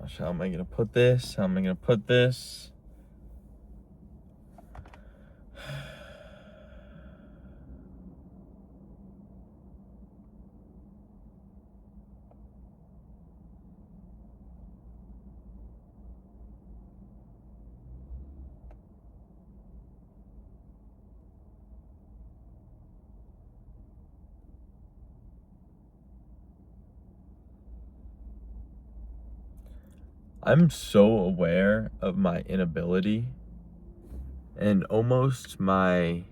gosh, how am I gonna put this? How am I gonna put this? I'm so aware of my inability and almost my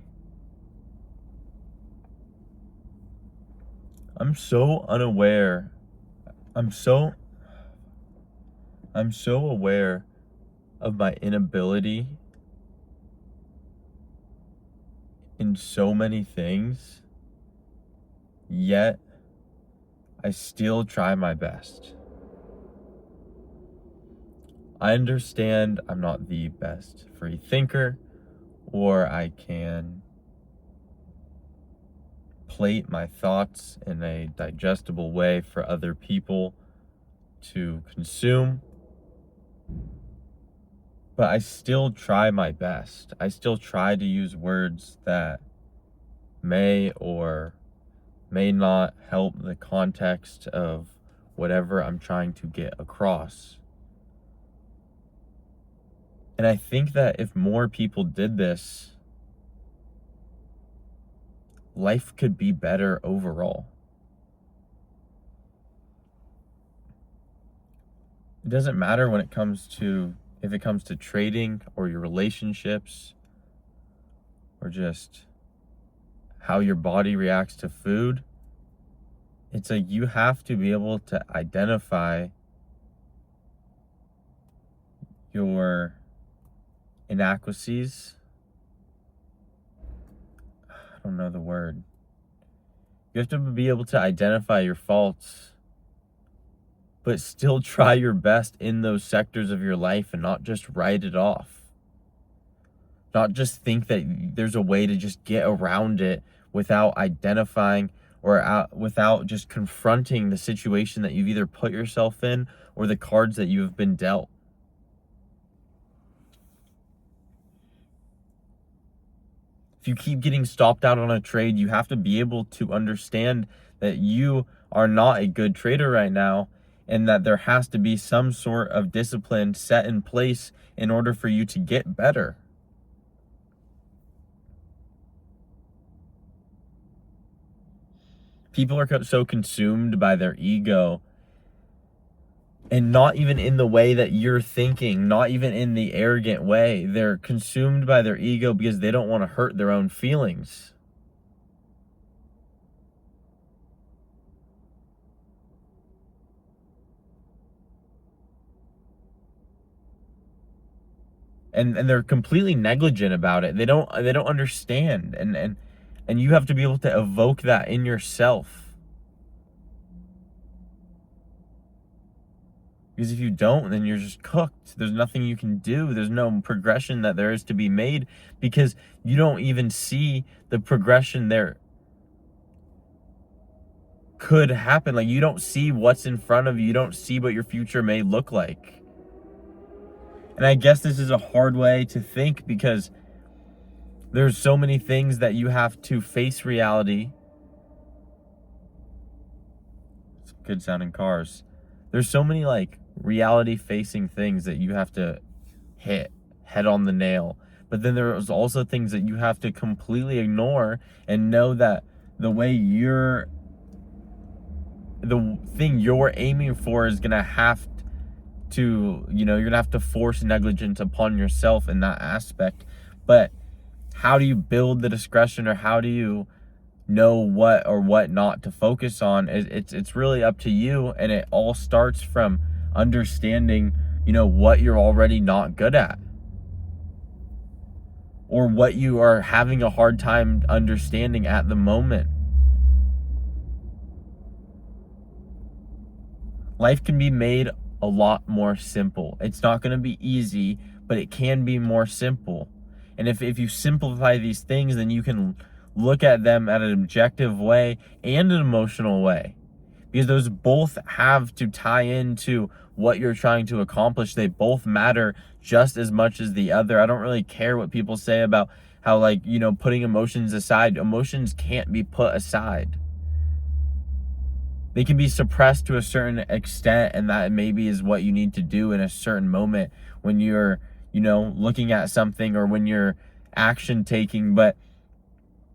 I'm so unaware. I'm so I'm so aware of my inability in so many things, yet I still try my best. I understand I'm not the best free thinker, or I can plate my thoughts in a digestible way for other people to consume. But I still try my best. I still try to use words that may or may not help the context of whatever I'm trying to get across. And I think that if more people did this, life could be better overall. It doesn't matter when it comes to, if it comes to trading or your relationships or just how your body reacts to food. It's like you have to be able to identify your inadequacies. I don't know the word. You have to be able to identify your faults, but still try your best in those sectors of your life and not just write it off. Not just think that there's a way to just get around it without identifying or without just confronting the situation that you've either put yourself in or the cards that you have been dealt. If you keep getting stopped out on a trade, you have to be able to understand that you are not a good trader right now, and that there has to be some sort of discipline set in place in order for you to get better. People are so consumed by their ego, and not even in the way that you're thinking, not even in the arrogant way. They're consumed by their ego because they don't want to hurt their own feelings. And they're completely negligent about it. They don't understand, and you have to be able to evoke that in yourself. Because if you don't, then you're just cooked. There's nothing you can do. There's no progression that there is to be made because you don't even see the progression there could happen. Like, you don't see what's in front of you. You don't see what your future may look like. And I guess this is a hard way to think because there's so many things that you have to face reality. It's good sounding cars. There's so many like reality facing things that you have to hit head on the nail. But then there's also things that you have to completely ignore and know that the thing you're aiming for is gonna have to, you're gonna have to force negligence upon yourself in that aspect. But how do you build the discretion, or how do you know what or what not to focus on? It's really up to you, and it all starts from understanding, what you're already not good at, or what you are having a hard time understanding at the moment. Life can be made a lot more simple. It's not going to be easy, but it can be more simple. And if you simplify these things, then you can look at them at an objective way and an emotional way. because those both have to tie into what you're trying to accomplish. They both matter just as much as the other. I don't really care what people say about how, like, you know, putting emotions aside. Emotions can't be put aside. They can be suppressed to a certain extent, and that maybe is what you need to do in a certain moment when you're, you know, looking at something or when you're action taking. But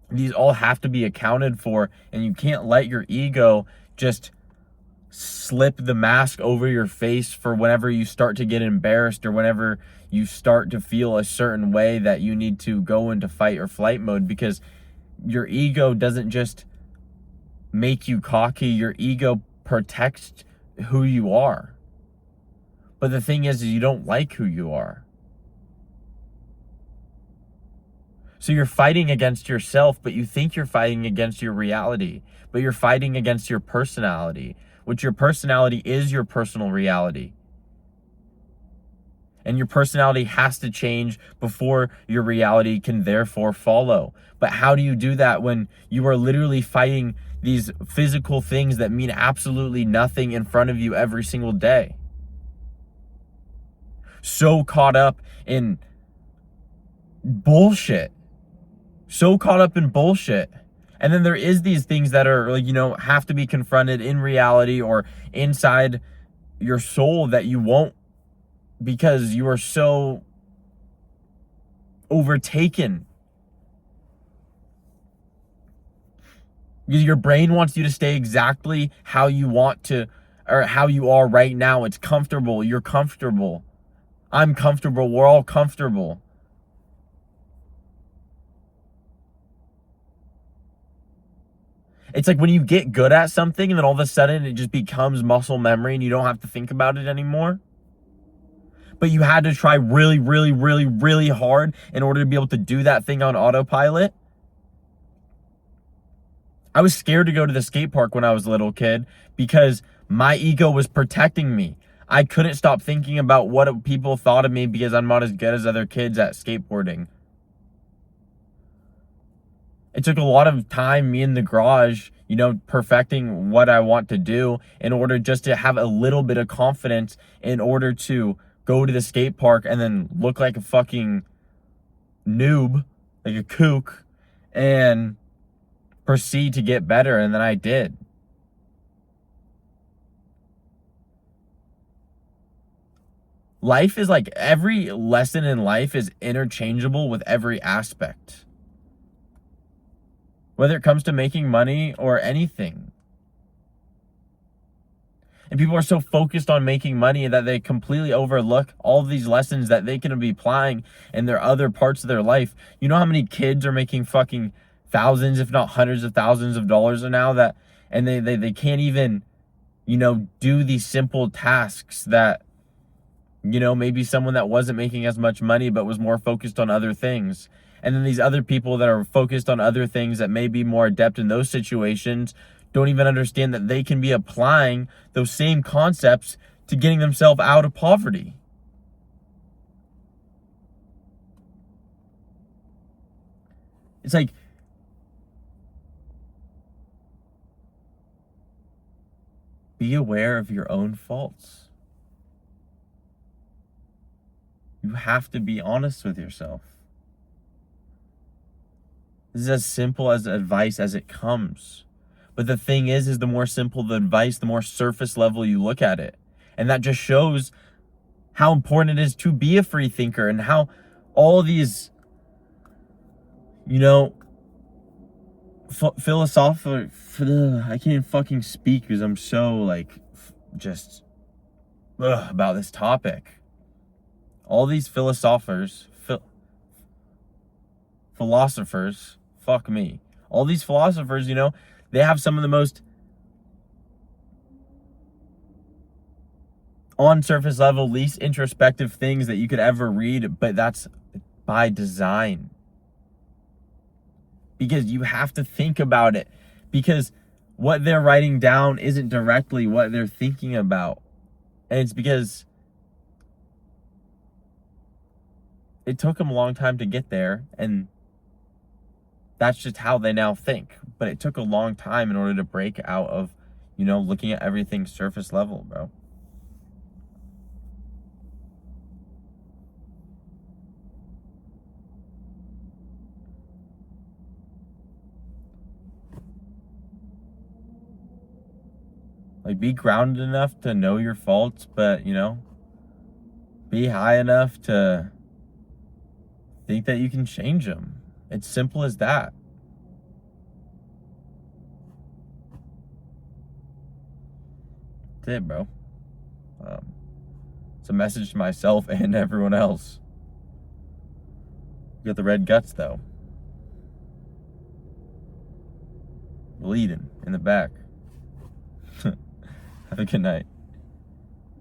these all have to be accounted for, and you can't let your ego just slip the mask over your face for whenever you start to get embarrassed or whenever you start to feel a certain way that you need to go into fight or flight mode, because your ego doesn't just make you cocky. Your ego protects who you are. But the thing is you don't like who you are. So you're fighting against yourself, but you think you're fighting against your reality, but you're fighting against your personality, which your personality is your personal reality. And your personality has to change before your reality can therefore follow. But how do you do that when you are literally fighting these physical things that mean absolutely nothing in front of you every single day? So caught up in bullshit. So caught up in bullshit. And then there is these things that are, like, you know, have to be confronted in reality or inside your soul that you won't, because you are so overtaken. Because your brain wants you to stay exactly how you want to, or how you are right now. It's comfortable. You're comfortable. I'm comfortable. We're all comfortable. It's like when you get good at something and then all of a sudden it just becomes muscle memory and you don't have to think about it anymore. But you had to try really, really, really, really hard in order to be able to do that thing on autopilot. I was scared to go to the skate park when I was a little kid because my ego was protecting me. I couldn't stop thinking about what people thought of me because I'm not as good as other kids at skateboarding. It took a lot of time, me in the garage, you know, perfecting what I want to do in order just to have a little bit of confidence in order to go to the skate park and then look like a fucking noob, like a kook, and proceed to get better. And then I did. Life is like, every lesson in life is interchangeable with every aspect, whether it comes to making money or anything. And people are so focused on making money that they completely overlook all of these lessons that they can be applying in their other parts of their life. You know how many kids are making fucking thousands, if not hundreds of thousands of dollars now, that, and they can't even, you know, do these simple tasks that, you know, maybe someone that wasn't making as much money but was more focused on other things. And then these other people that are focused on other things that may be more adept in those situations don't even understand that they can be applying those same concepts to getting themselves out of poverty. It's like, be aware of your own faults. You have to be honest with yourself. This is as simple as advice as it comes. But the thing is the more simple the advice, the more surface level you look at it. And that just shows how important it is to be a free thinker, and how all these, you know, philosophical, I can't even fucking speak because I'm so, like, just about this topic. All these philosophers, fuck me. All these philosophers, you know, they have some of the most on surface level, least introspective things that you could ever read, but that's by design. Because you have to think about it. Because what they're writing down isn't directly what they're thinking about. And it's because it took them a long time to get there, and that's just how they now think. But it took a long time in order to break out of, looking at everything surface level, bro. Like, be grounded enough to know your faults, but, be high enough to think that you can change them. It's simple as that. That's it, bro. It's a message to myself and everyone else. You got the red guts, though. Bleeding in the back. Have a good night.